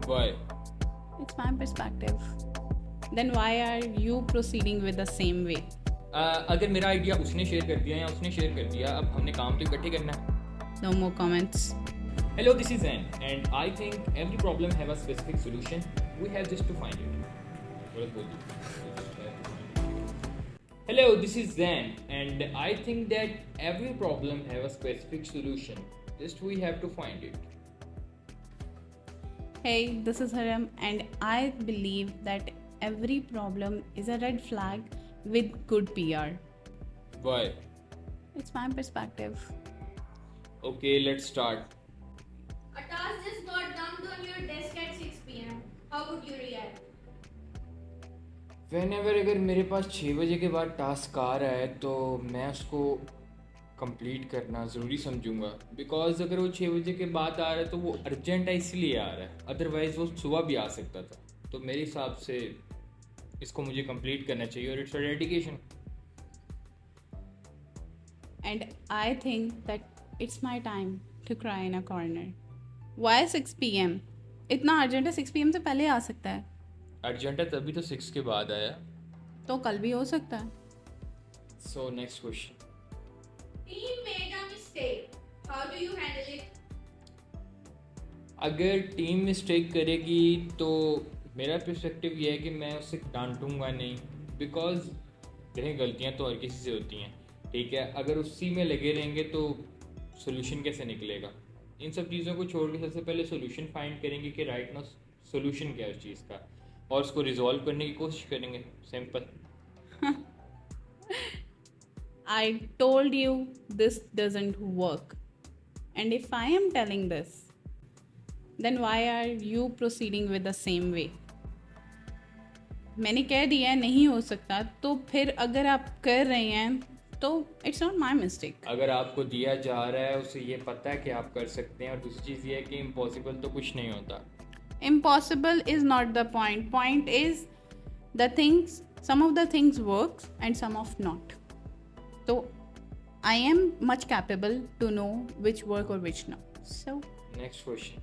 Why? It's my perspective. Then why are you proceeding with the same way? अगर मेरा idea उसने share कर दिया या उसने शेयर कर दिया, अब हमने काम तो इकट्ठे करना है. No more comments. Hello, this is Zen, and I think every problem have a specific solution. We have just to find it. गलत बोल दिया. Hello, this is Zen, and I think that every problem have a specific solution. Just we have to find it. Hey, this is Haram, and I believe that every problem is a red flag with good PR. Why? It's my perspective. Okay, let's start. A task just got dumped on your desk at 6 p.m. How would you react? Whenever अगर मेरे पास 6 बजे के बाद task आ रहा है तो मैं उसको कंप्लीट करना ज़रूरी समझूंगा. बिकॉज अगर वो 6 बजे के बाद आ रहा है तो वो अर्जेंट है, इसलिए आ रहा है. अदरवाइज़ वो सुबह भी आ सकता था. तो मेरे हिसाब से इसको मुझे कंप्लीट करना चाहिए और it's a dedication. And I think that it's my time to cry in a corner. Why 6 p.m.? इतना अर्जेंट है, 6 p.m. से पहले आ सकता है. अर्जेंट है तभी तो 6 के बाद आया. तो कल भी हो सकता है. So next question. Team made a mistake. How do you handle it? अगर टीम मिस्टेक करेगी तो मेरा पर्सपेक्टिव ये है कि मैं उसे डांटूंगा नहीं. बिकॉज देखें, गलतियां तो हर किसी से होती हैं, ठीक है. अगर उसी में लगे रहेंगे तो सोल्यूशन कैसे निकलेगा. इन सब चीज़ों को छोड़ के सबसे पहले सोल्यूशन फाइंड करेंगे कि राइट ना सोल्यूशन क्या है उस चीज़ का, और उसको रिजॉल्व करने की कोशिश करेंगे. Simple. I told you this doesn't work. And if I am telling this, then why are you proceeding with the same way? मैंने कह दिया है नहीं हो सकता, तो फिर अगर आप कर रहे हैं तो इट्स नॉट माई मिस्टेक. अगर आपको दिया जा रहा है उसे ये पता है कि आप कर सकते हैं, और दूसरी चीज़ ये है कि इम्पॉसिबल तो कुछ नहीं होता. Impossible is not the point. Point is the things, some of the things works and some of not. So I am much capable to know which work or which not. So next question.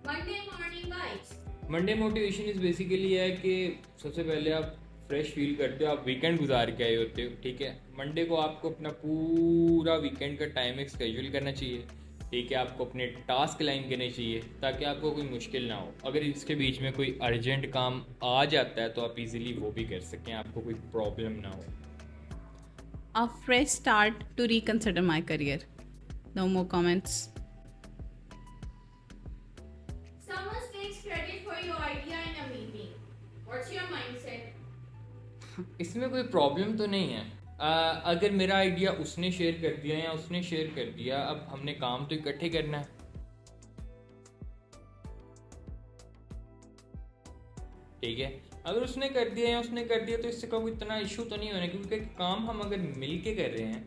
Monday morning vibes. Monday motivation is basically है कि सबसे पहले आप fresh feel करते हो, आप weekend गुजार के आए होते हो, ठीक है. मंडे को आपको अपना पूरा वीकेंड का टाइम एक स्केड्यूल करना चाहिए, ठीक है. आपको अपने टास्क लाइन करने चाहिए ताकि आपको कोई मुश्किल ना हो. अगर इसके बीच में कोई अर्जेंट काम आ जाता है तो आप इजीली वो भी कर सकें, आपको कोई प्रॉब्लम ना हो. a fresh start to reconsider my career. No more comments. Someone takes credit for your idea in a meeting. What's your mindset? इसमें कोई प्रॉब्लम तो नहीं है. अगर मेरा आइडिया उसने शेयर कर दिया या उसने शेयर कर दिया, अब हमने काम तो इकट्ठे करना है, ठीक है. अगर उसने कर दिया या उसने कर दिया तो इससे कोई इतना इशू तो नहीं होना, क्योंकि काम हम अगर मिल के कर रहे हैं,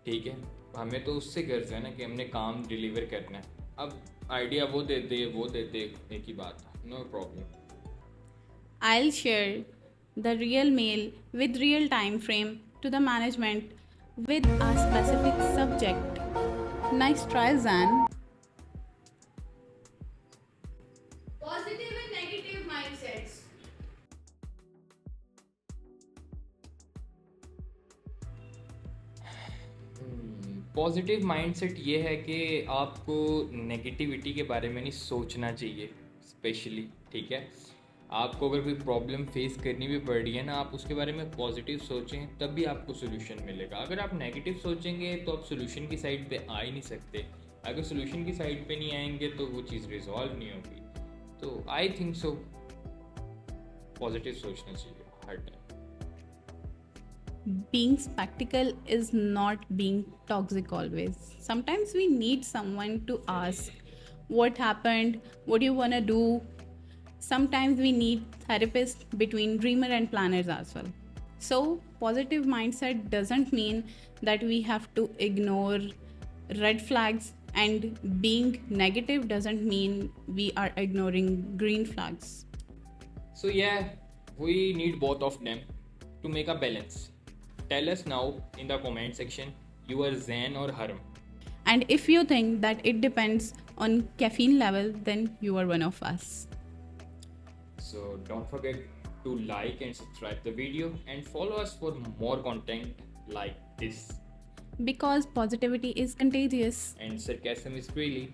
ठीक है. हमें तो उससे गर्ज है ना कि हमने काम डिलीवर करना है. अब आइडिया वो दे दे वो दे दे, एक ही बात. No problem. I'll share the real mail with real time frame to the management with a specific subject. Nice try, Zan. Positive and negative mindsets. Positive mindset ये है कि आपको नेगेटिविटी के बारे में नहीं सोचना चाहिए स्पेशली, ठीक है. आपको अगर कोई प्रॉब्लम फेस करनी भी पड़ रही है ना, आप उसके बारे में पॉजिटिव सोचें, तब भी आपको सोल्यूशन मिलेगा. अगर आप नेगेटिव सोचेंगे तो आप सोल्यूशन की साइड पे आ ही नहीं सकते. अगर सोल्यूशन की साइड पे नहीं आएंगे तो वो चीज़ रिजॉल्व नहीं होगी. तो आई थिंक सो पॉजिटिव सोचना चाहिए हर time. Being spectacle is not being toxic always. Sometimes we need someone to ask what happened, what do you want to do. Sometimes we need therapists between dreamer and planners as well. So positive mindset doesn't mean that we have to ignore red flags, and being negative doesn't mean we are ignoring green flags. So yeah, we need both of them to make a balance. Tell us now in the comment section, you are Zen or Haram. And if you think that it depends on caffeine level, then you are one of us. So don't forget to like and subscribe the video and follow us for more content like this. Because positivity is contagious. And sarcasm is freely.